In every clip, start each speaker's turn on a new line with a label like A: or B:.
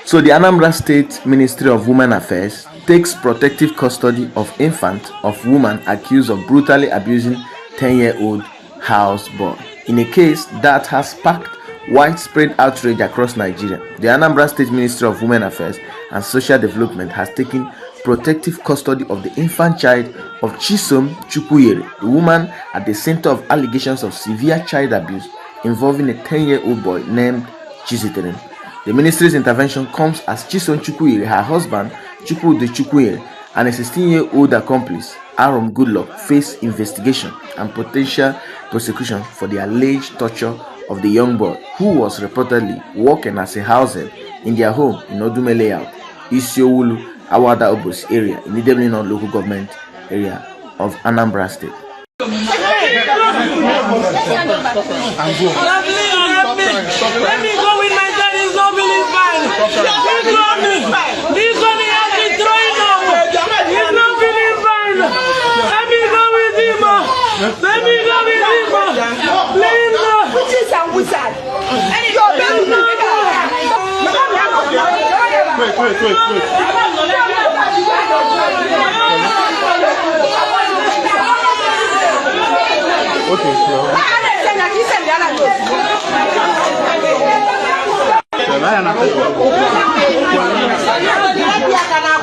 A: So the Anambra State Ministry of Women Affairs takes protective custody of infant of woman accused of brutally abusing 10-year-old house boy. In a case that has sparked widespread outrage across Nigeria, the Anambra State Ministry of Women Affairs and Social Development has taken protective custody of the infant child of Chisom Chukwuyere, the woman at the center of allegations of severe child abuse involving a 10-year-old boy named Chiziterem. The ministry's intervention comes as Chisom Chukwuyere, her husband Chukwuyere, and a 16-year-old accomplice, Aaron Goodluck, face investigation and potential prosecution for the alleged torture of the young boy, who was reportedly working as a househelp in their home in Odume Layout, Isiowulu, Awada, Obosi area in the Development local government area of Anambra State.
B: Let me go with my dad. He's not feeling fine. He's not feeling fine. He's only has been throwing up. He's not feeling fine. Let me go with him. Let me go with him. Please. Which is a wizard.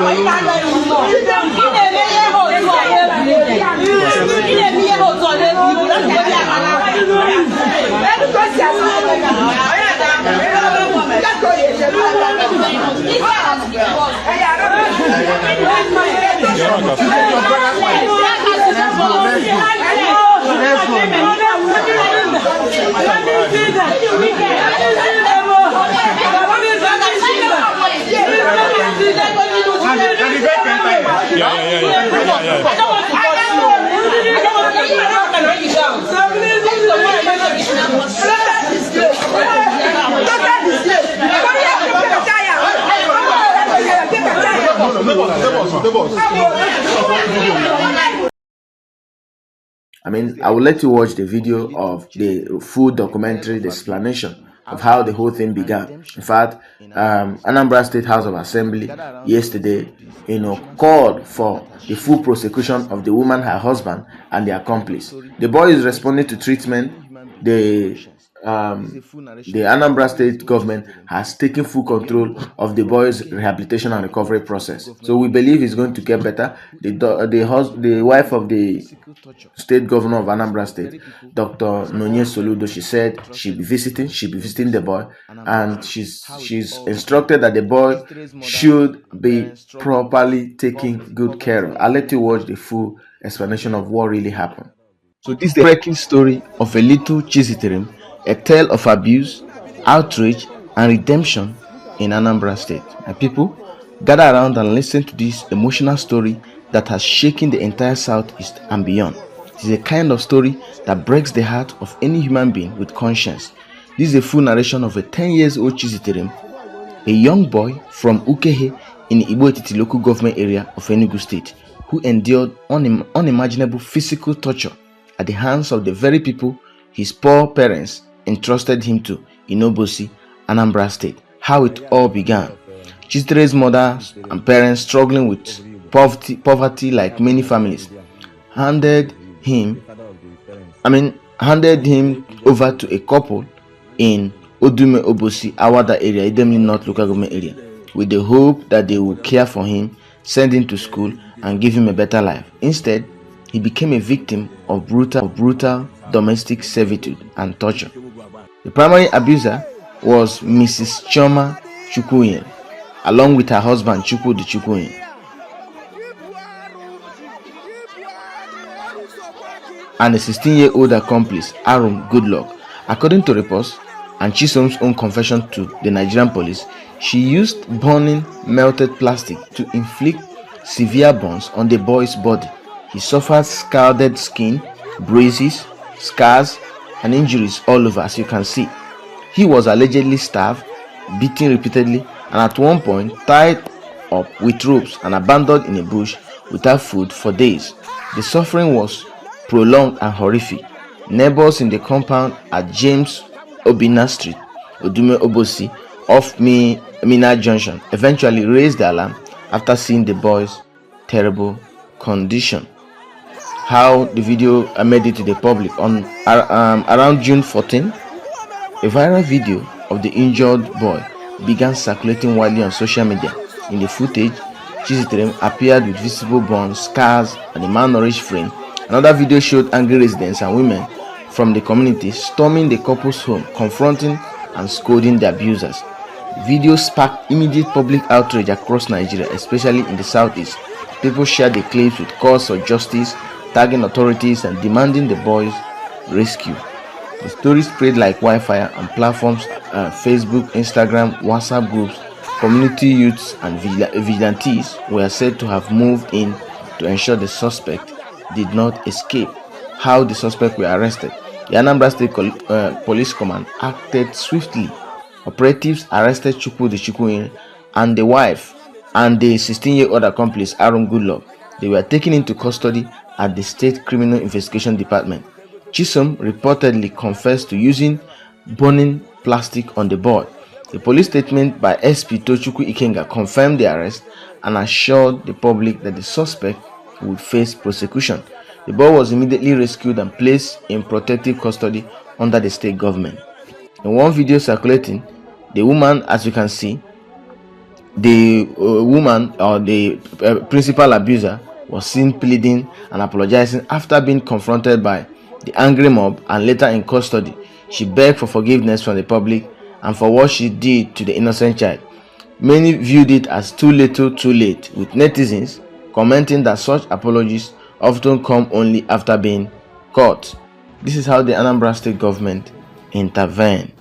B: Wait. Okay.
A: I will let you watch the video of the full documentary, the explanation of how the whole thing began. In fact, Anambra State House of Assembly yesterday, called for the full prosecution of the woman, her husband, and the accomplice. The boy is responding to treatment. The Anambra State Government has taken full control of the boy's rehabilitation and recovery process. So we believe he's going to get better. The wife of the State Governor of Anambra State, Dr. Nonye Soludo, she said she'll be visiting the boy, and she's instructed that the boy should be properly taken good care of. I'll let you watch the full explanation of what really happened. So this is the breaking story of a little Chiziterem, a tale of abuse, outrage, and redemption in Anambra State. And people, gather around and listen to this emotional story that has shaken the entire Southeast and beyond. It is a kind of story that breaks the heart of any human being with conscience. This is a full narration of a 10-year-old Chiziterem, a young boy from Ukehe in the Igbo local government area of Enugu State, who endured unimaginable physical torture at the hands of the very people his poor parents entrusted him to in Obosi, Anambra State. How it all began. Chizitere's mother and parents, struggling with poverty like many families, handed him over to a couple in Odume Obosi, Awada area, Idemili North local government area, with the hope that they would care for him, send him to school, and give him a better life. Instead, he became a victim of brutal domestic servitude and torture. The primary abuser was Mrs. Chisom Chukwuyere, along with her husband Chukwuyere, and a 16-year-old accomplice, Aaron Goodluck. According to reports and Chisom's own confession to the Nigerian police, she used burning melted plastic to inflict severe burns on the boy's body. He suffered scalded skin, bruises, scars, and injuries all over, as you can see. He was allegedly starved, beaten repeatedly, and at one point tied up with ropes and abandoned in a bush without food for days. The suffering was prolonged and horrific. Neighbours in the compound at James Obina Street, Odume Obosi, off Mina Junction eventually raised the alarm after seeing the boy's terrible condition. How the video made it to the public on around June 14, a viral video of the injured boy began circulating widely on social media. In the footage, Chiziterem appeared with visible burns, scars, and a malnourished frame. Another video showed angry residents and women from the community storming the couple's home, confronting and scolding the abusers. The video sparked immediate public outrage across Nigeria, especially in the southeast. People shared the clips with calls for justice, tagging authorities and demanding the boy's rescue. The story spread like wildfire on platforms Facebook, Instagram, WhatsApp groups. Community youths and vigilantes were said to have moved in to ensure the suspect did not escape. How the suspects were arrested. The Anambra State Police Command acted swiftly. Operatives arrested Chukwuyere and the wife and the 16-year-old accomplice Aaron Goodluck. They were taken into custody at the State Criminal Investigation Department. Chisom reportedly confessed to using burning plastic on the boy. The police statement by SP Tochukwu Ikenga confirmed the arrest and assured the public that the suspect would face prosecution. The boy was immediately rescued and placed in protective custody under the state government. In one video circulating, the woman, as you can see, the woman or the principal abuser was seen pleading and apologizing after being confronted by the angry mob, and later in custody, she begged for forgiveness from the public and for what she did to the innocent child. Many viewed it as too little too late, with netizens commenting that such apologies often come only after being caught. This is how the Anambra State Government intervened.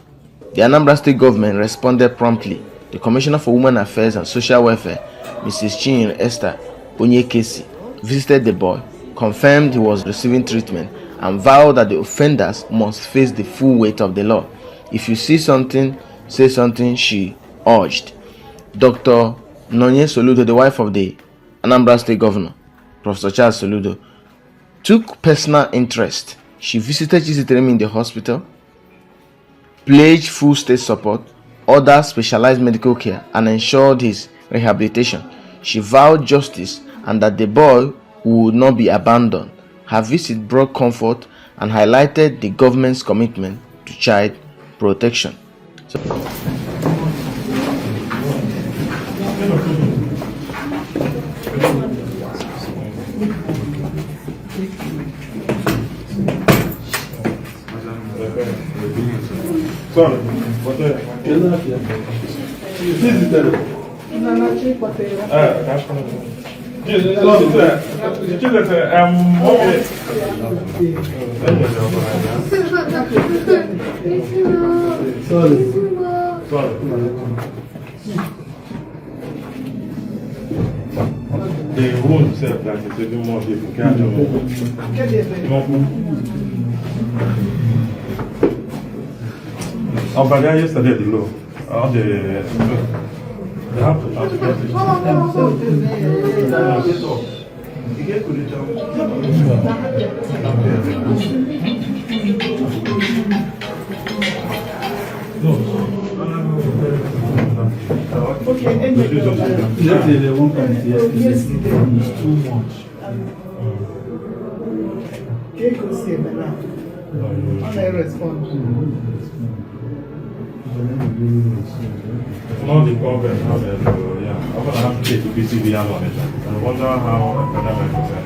A: The Anambra State Government responded promptly. The Commissioner for Women Affairs and Social Welfare, Mrs. Chinyere Esther Onyekesi, visited the boy, confirmed he was receiving treatment, and vowed that the offenders must face the full weight of the law. If you see something, say something, she urged. Dr. Nonye Soludo, the wife of the Anambra State Governor, Professor Charles Soludo, took personal interest. She visited Chiziterem in the hospital, pledged full state support, ordered specialized medical care, and ensured his rehabilitation. She vowed justice and that the boy would not be abandoned. Her visit brought comfort and highlighted the government's commitment to child protection.
C: The wound self that is even more difficult. Oh, but then yesterday the law, all the have to get it.
D: Okay, the one point yesterday is too much. I respond.
C: All the government have I'm going to have to take the PCB on it. I wonder how academic was at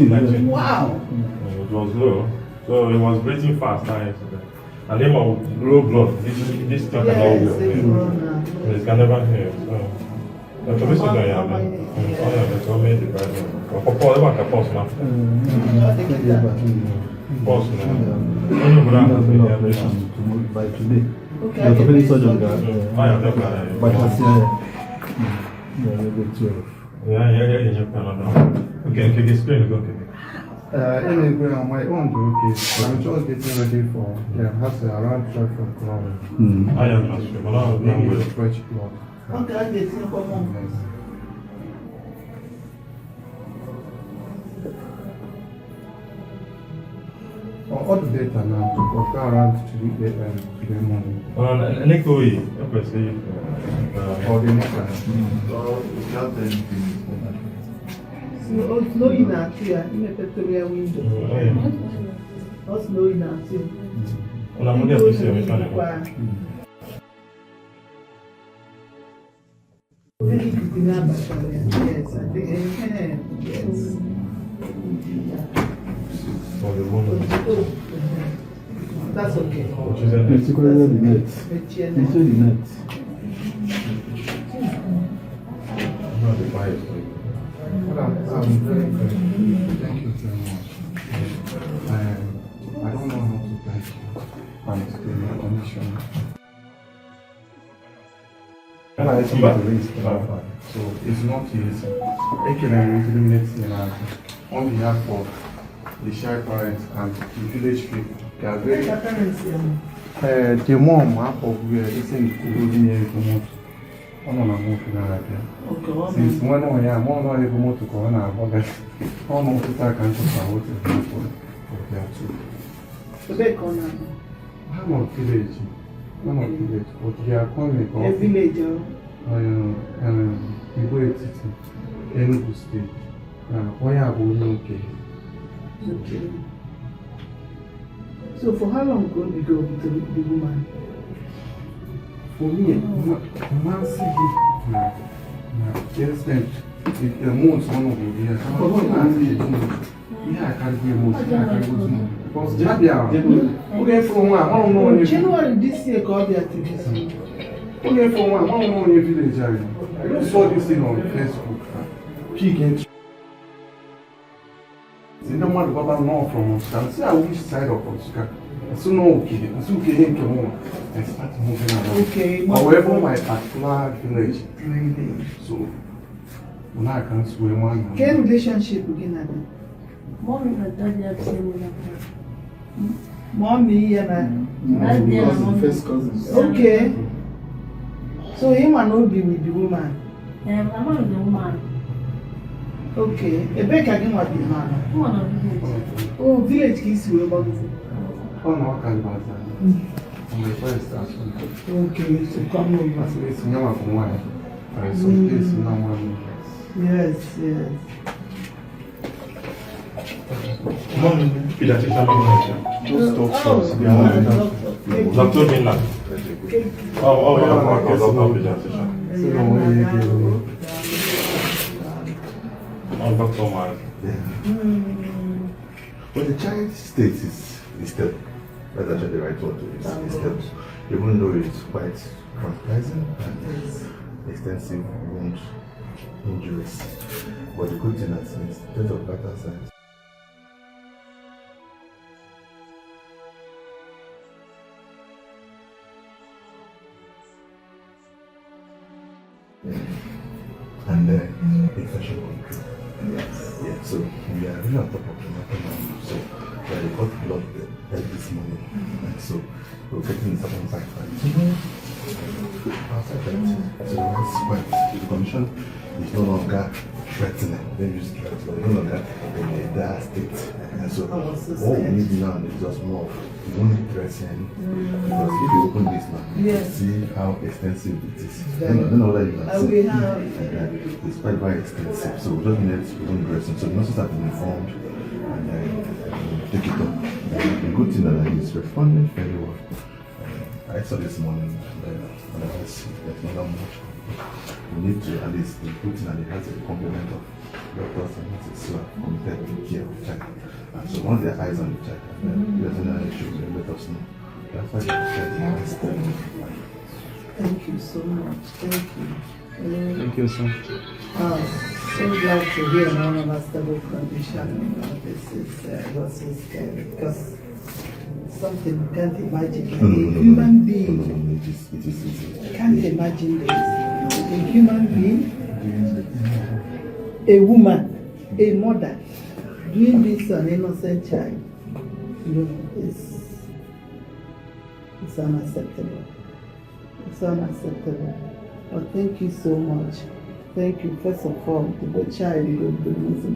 C: 19.
D: Wow.
C: It was low, so it was breathing fast. And then low blood, this thing cannot work. It can never heal. So, the police are going to told me the president.
D: By today. Okay.
C: Okay, explain.
D: Anyway, on my own, okay. I'm just getting ready for has around 12 o'clock.
C: I am not sure, but I'll be with
D: fresh blood.
B: Okay, I get you. Come on.
D: all the data now to compare around to the morning. Or the next time.
E: So, snowing out here in a pectoral window. Or snowing out here. Yes, I think yes. That's okay.
D: It's the net. Thank you very much. I don't know how to thank you and the commission. And I see the list, so it's not easy. I can on behalf of the shy parents and the village people, they are very. The mom half of we are listening to the remote. I'm not moving out there. Since when I am not able to go on, I'm not to talk and to what is not for them too. I'm not village. But we are coming from a village. We go to Enugu State. Why are we okay?
E: Okay. So for how long ago did you go with the woman?
D: For me, man see yes, then if the months one of the year, yeah, I can't be a month. Because okay, from one, I don't know.
E: January this year, God, they are taking.
D: Okay, from one, I don't know your village area. I just saw this thing on Facebook. Peeking. See, no matter what I know from Oscar, see how which side of Oscar. So no, okay, it's okay to move and start moving around.
E: Okay.
D: However, my particular village. So when I can swim one.
E: What relationship again?
F: Mommy and daddy have same
E: Mommy and
D: first cousins.
E: okay. So him and not be with the woman.
F: I'm not the woman.
E: Okay. A back again what the man.
F: One of the
E: Oh, village kids will about it.
D: Oh no, I can't pass that. My first actually.
E: Okay, so come over.
D: It's Nyama from one. So this is not one.
E: Yes, yes.
C: Just talk first.
E: Doctor
C: Doctor.
G: When the child states is step, that's actually the right word to use, steps, even though it's quite traumatizing and extensive wound injuries. But the good thing is, in terms of vital signs, and infection control.
E: Yes.
G: Yeah, so we are really on top of the matter now. So we got blood this morning, and so we're getting certain facts. So that's why the commission is no longer threatening. They use threat, but no longer in a dire state. And so what we need now is just more. We don't need threatening because if you open this now, you see how extensive it is. Then all that you can see. It's quite very extensive. So we just need to open dressing. So the nurses have been informed and take it up. The good thing that he's responding very well. I saw this morning and there's not much. We need to at least the good thing that he has a complement of doctors and nurses who are committed to care of the child. And so once their eyes on the child, there's another issue, they let us know. That's why they said
E: Thank you so much. Thank you.
D: Thank you, sir.
E: So glad to hear none of us stable condition. This is was so scary because something we can't imagine. A human being can't imagine this. A human being, a woman, a mother doing this to an innocent child. You know, it's unacceptable. It's unacceptable. But thank you so much. Thank you, first of all, to the child you will be losing.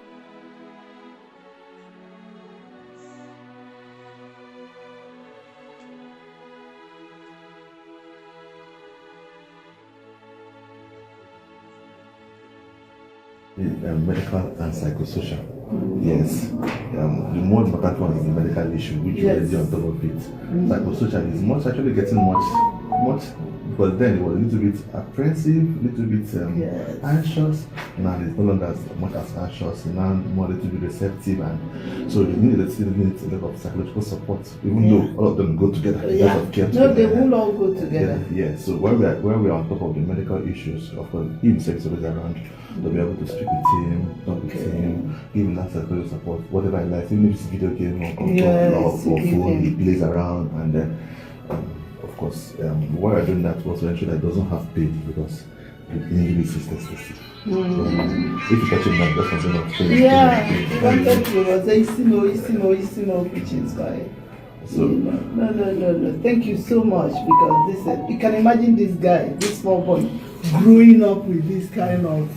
G: medical and psychosocial. Yes. The more important one is the medical issue, which you already on top of it. Psychosocial is not actually getting much, because then it was a little bit apprehensive, a little bit anxious. Now it's no longer as much as anxious, now more a little bit receptive, and so you need a lot of psychological support, even though all of them go together. Of care together.
E: No, they will all go together.
G: Yeah. So when we are on top of the medical issues, of course, he himself is always around. To be able to speak with him, talk with him, give him that psychological support, whatever he likes, even if it's video game or phone, he plays around, and then of course, why we're doing that was to ensure that it doesn't have pain, because the injury is tested. If you touch him, that's something of pain.
E: Yeah, he wanted to say, Isimo, which is like,
G: So,
E: no. Thank you so much, because this, you can imagine this guy, this small boy, growing up with this kind of,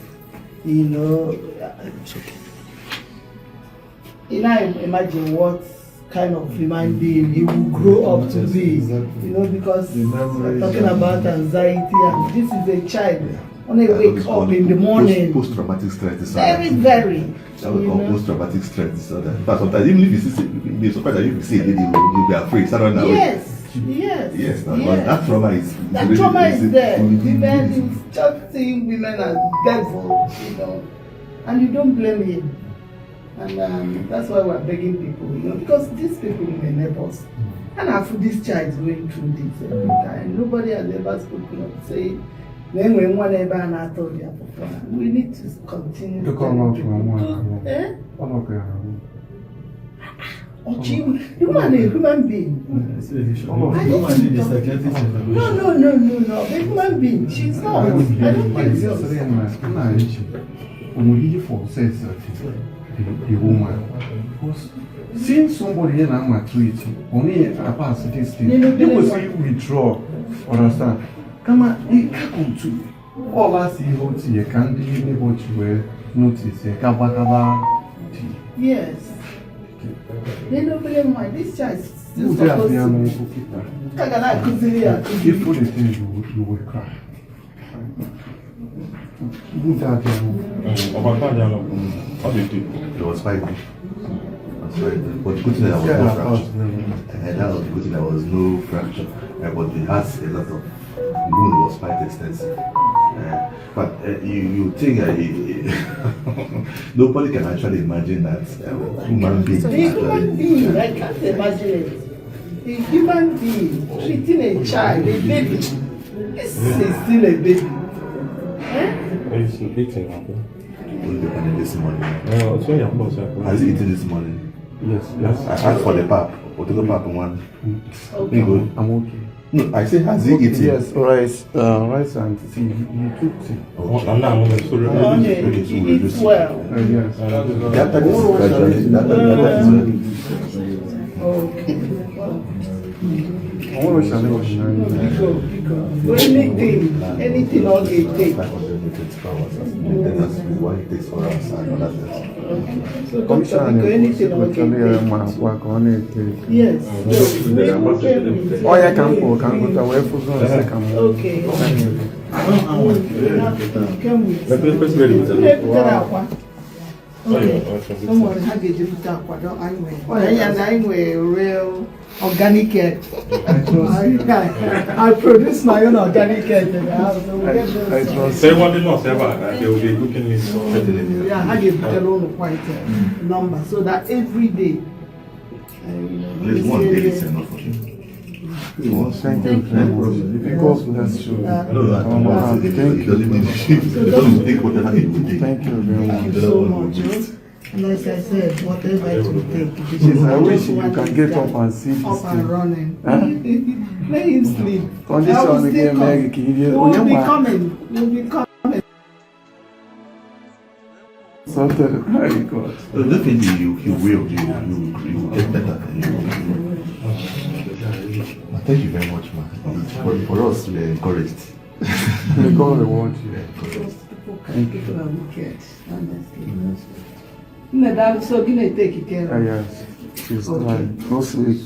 E: imagine what kind of human being he will grow up to be, because we're talking about anxiety, and this is a child when they wake up in the morning.
G: Post-traumatic stress disorder.
E: Very.
G: That we call post-traumatic stress disorder. But sometimes, even if you see, you'll surprised that if you see a lady, you'll be afraid. Start running away. Yes. But that trauma is
E: there. Women is just seeing women as devils, and you don't blame him. And that's why we're begging people, because these people may neighbours. And after this child is going through this every time, nobody has ever spoken of saying, then when one ever and I told you, we need to continue to come out from one. You are a human being. No. A human being. She's not. I don't think so.
D: The woman, because seeing somebody in Anambra treat only a past this thing, they will see withdraw. Understand? Come on, it happened to all us. You can't even what you were notice.
E: Yes. They don't blame why this child is still supposed to.
D: If for the thing you will cry.
G: It was fighting. But the good thing that there was no fracture. And that was the good thing there was no fracture. But it has a lot of wound was quite extensive. But you think nobody can actually imagine that human being.
E: The human being, I can't imagine it. The human being treating a child, a baby. This is still a baby.
C: It's eating.
G: This morning.
C: Has
G: he eaten this morning?
C: Yes.
G: I asked for the pap. Potato pap one.
E: Okay.
D: I'm okay.
G: No, I say has he eaten?
D: Yes, rice and tea. You took tea.
E: He eats well.
D: Yes.
G: After this gradually,
E: Okay.
D: I want to challenge you.
E: Anything all they take.
G: That's why it takes for us and other things.
E: So Dr. Biko, anything all they take. Yes.
D: Oh, yeah, can go to where for second.
E: Okay. Okay. Someone had to do that. Anyway, real organic egg. I produce my own organic egg in the house. So we get those.
C: Say what they not say about that. They will be looking in.
E: Yeah, I give their own quite number so that every day.
G: There's one day it's enough for you.
D: Thank you very much. If you go bless you.
G: Thank you.
D: Thank you very much.
E: Thank you so much. And as I said, whatever it will take.
D: Yes, I wish you can get up and see this
E: up and
D: thing.
E: running. Let him sleep.
D: Condition again, Mary.
E: We'll be coming.
D: Something very good.
G: Definitely, you will get better. Thank you very much, man. For us, we are encouraged.
D: May God reward you.
E: People are wicked, honestly. So gonna take care of.
D: Yes, she's trying. No sleep.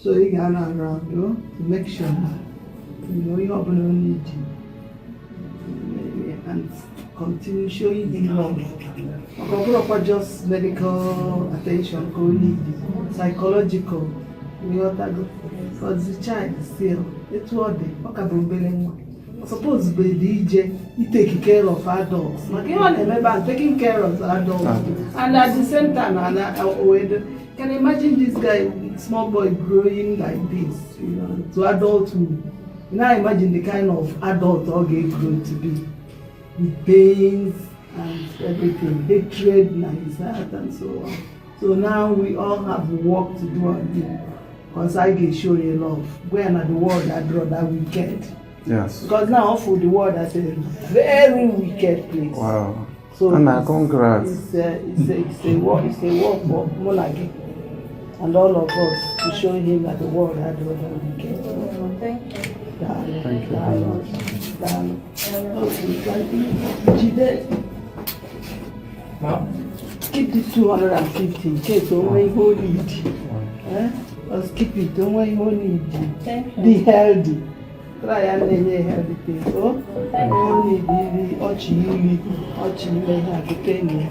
E: So you can around, to make sure you have no need. And continue showing him love. Not just medical attention, only psychological. Because the child still, it's what they suppose the DJ he taking care of adults. Like you remember taking care of adults, and at the same time, can you imagine this guy, small boy, growing like this, to adulthood? Now imagine the kind of adult all get grown to be, with pains and everything, hatred in his heart and so on. So now we all have work to do on him. Because I can show you love. When at the world that draw that wicked.
D: Yes.
E: Because now for the world that's a very wicked place.
D: Wow.
E: So
D: Anna, congrats.
E: It's a work for monarchy. And all of us to show him that the world that draw that wicked.
F: Thank you.
D: Thank you very much.
E: Keep this 250 in case only hold it. Let's keep it, don't worry, only be healthy. Try and lay healthy things. So, only the Ochi, have to pay me.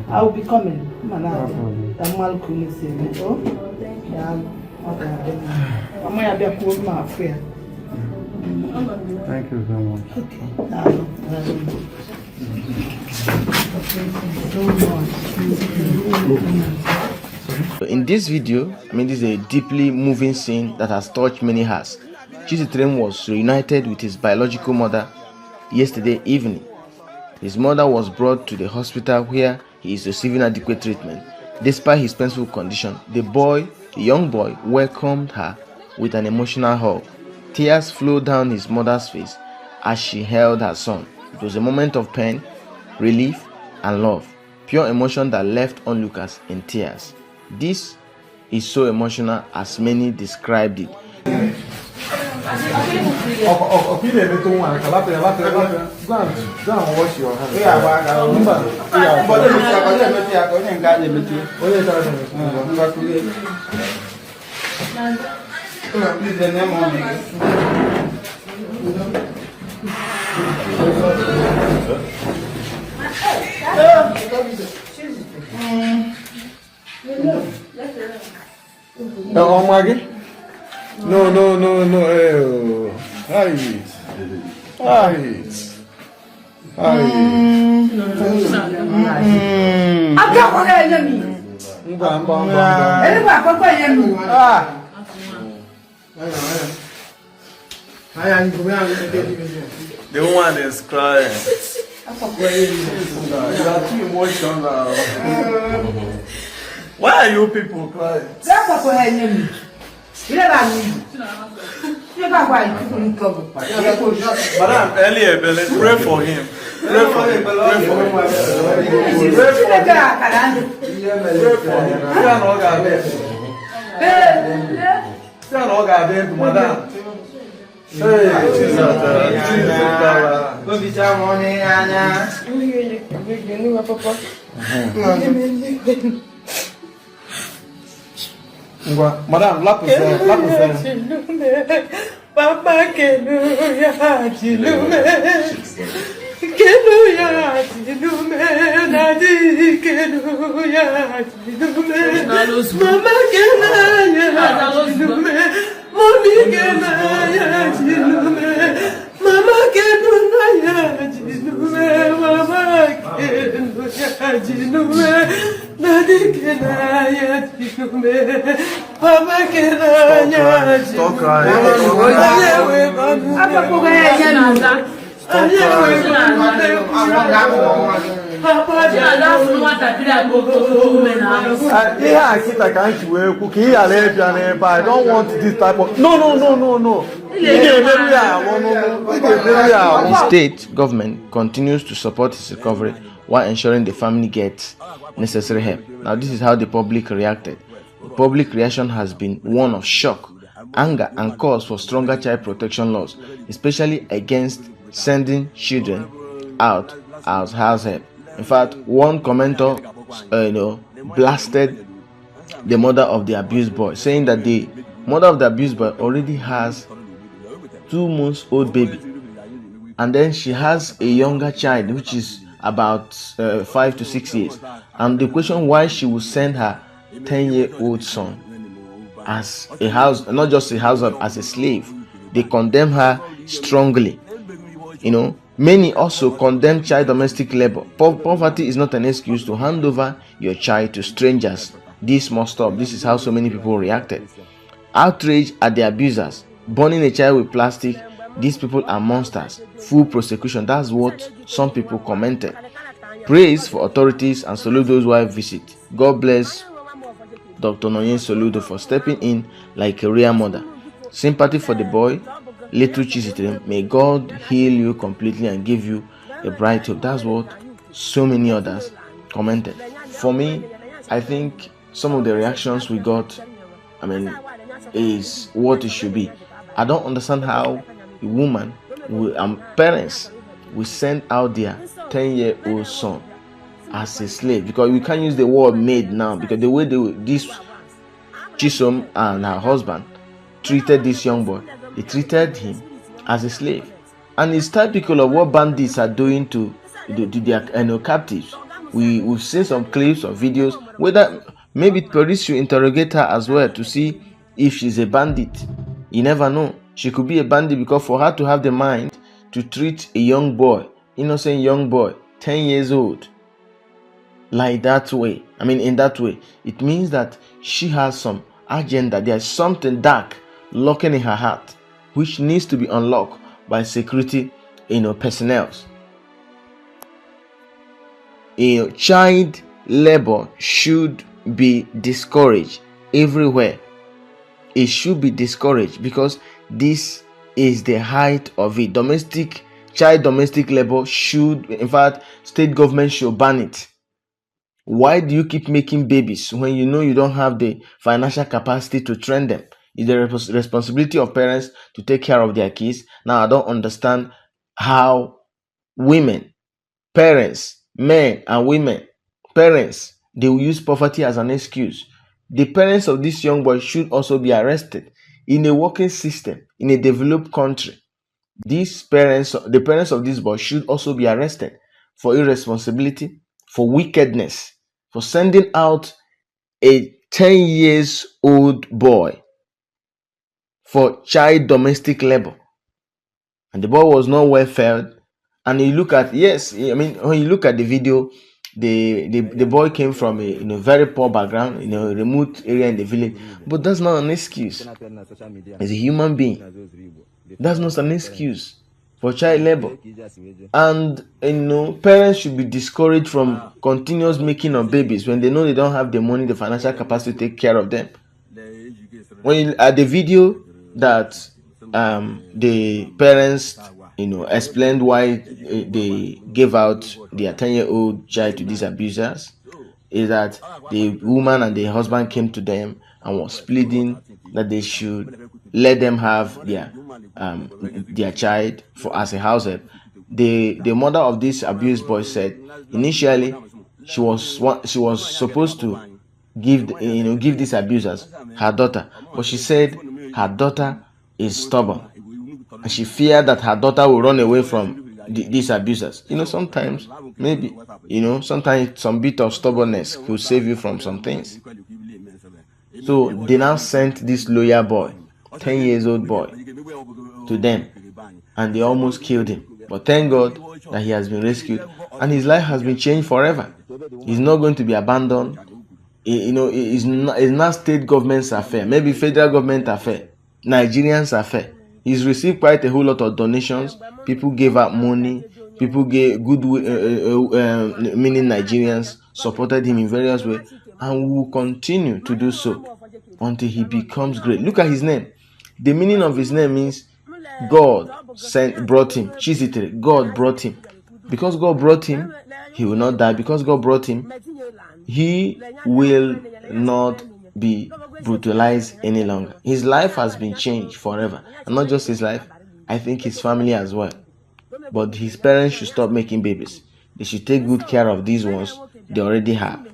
E: I'll be coming.
D: Thank you very much.
A: In this video, this is a deeply moving scene that has touched many hearts. Chiziterem was reunited with his biological mother yesterday evening. His mother was brought to the hospital where he is receiving adequate treatment. Despite his painful condition, the young boy welcomed her with an emotional hug. Tears flowed down his mother's face as she held her son. It was a moment of pain, relief, and love. Pure emotion that left onlookers in tears. This is so emotional as many described it.
D: Go and wash your hands. No.
H: The one is crying.
D: You are too emotional.
H: Why are you people crying? Madam, earlier, pray for him. Pray for him. Pray for him. Pray for him.
D: Madam, lap is
B: Papa, Keluya, Nadi, Keluya, Mama, Mommy, Mama,
H: Stop crying.
D: I don't want this type of no.
A: The state government continues to support his recovery while ensuring the family gets necessary help. Now, this is how the public reacted. The public reaction has been one of shock, anger, and calls for stronger child protection laws, especially against sending children out as house help. In fact, one commenter, blasted the mother of the abused boy, saying that the mother of the abused boy already has 2 months old baby and then she has a younger child which is about 5 to 6 years, and the question why she will send her 10-year-old son as a house, not just a house, as a slave, they condemn her strongly. Many also condemn child domestic labor. Poverty is not an excuse to hand over your child to strangers. This must stop. This is how so many people reacted. Outrage at the abusers, burning a child with plastic. These people are monsters. Full prosecution. That's what some people commented. Praise for authorities and Soludo's wife visit. God bless Dr. Nonye Soludo for stepping in like a real mother. Sympathy for the boy, little Chiziterem. May God heal you completely and give you a bright hope. That's what so many others commented. For me, I think some of the reactions we got, is what it should be. I don't understand how a woman parents will send out their 10-year-old son as a slave, because we can't use the word maid now, because the way this Chisom and her husband treated this young boy, they treated him as a slave, and it's typical of what bandits are doing to their captives. We've seen some clips or videos, whether maybe police should interrogate her as well to see if she's a bandit. You never know, she could be a bandit, because for her to have the mind to treat a young boy, innocent young boy, 10 years old, like that way, in that way, it means that she has some agenda. There's something dark lurking in her heart, which needs to be unlocked by security personnel. Child labor should be discouraged everywhere. It should be discouraged, because this is the height of it. Child domestic labor should, in fact, state government should ban it. Why do you keep making babies when you know you don't have the financial capacity to train them? It's the responsibility of parents to take care of their kids. Now, I don't understand how women, parents, men and women, parents, they will use poverty as an excuse. The parents of this young boy should also be arrested. In a working system, in a developed country, the parents of this boy should also be arrested for irresponsibility, for wickedness, for sending out a 10-year-old boy for child domestic labor. And the boy was not well fed. And you look at, when you look at the video, the boy came from a very poor background, a remote area in the village. But that's not an excuse. As a human being, that's not an excuse for child labor. And parents should be discouraged from continuous making of babies when they know they don't have the money, the financial capacity to take care of them. When at the video that the parents explained why they gave out their 10-year-old child to these abusers, is that the woman and the husband came to them and was pleading that they should let them have their child as a house help. The mother of this abused boy said initially she was supposed to give these abusers her daughter, but she said her daughter is stubborn and she feared that her daughter will run away from these abusers. Sometimes sometimes some bit of stubbornness could save you from some things. So they now sent this lawyer boy, 10-year-old boy, to them, and they almost killed him. But thank God that he has been rescued and his life has been changed forever. He's not going to be abandoned. It's not state government's affair, maybe federal government affair, Nigerians affair. He's received quite a whole lot of donations. People gave out money. People gave goodwill, meaning Nigerians supported him in various ways, and will continue to do so until he becomes great. Look at his name. The meaning of his name means God brought him. Chizitere, God brought him. Because God brought him, he will not die. Because God brought him, he will not be brutalized any longer. His life has been changed forever. And not just his life, I think his family as well. But his parents should stop making babies. They should take good care of these ones they already have.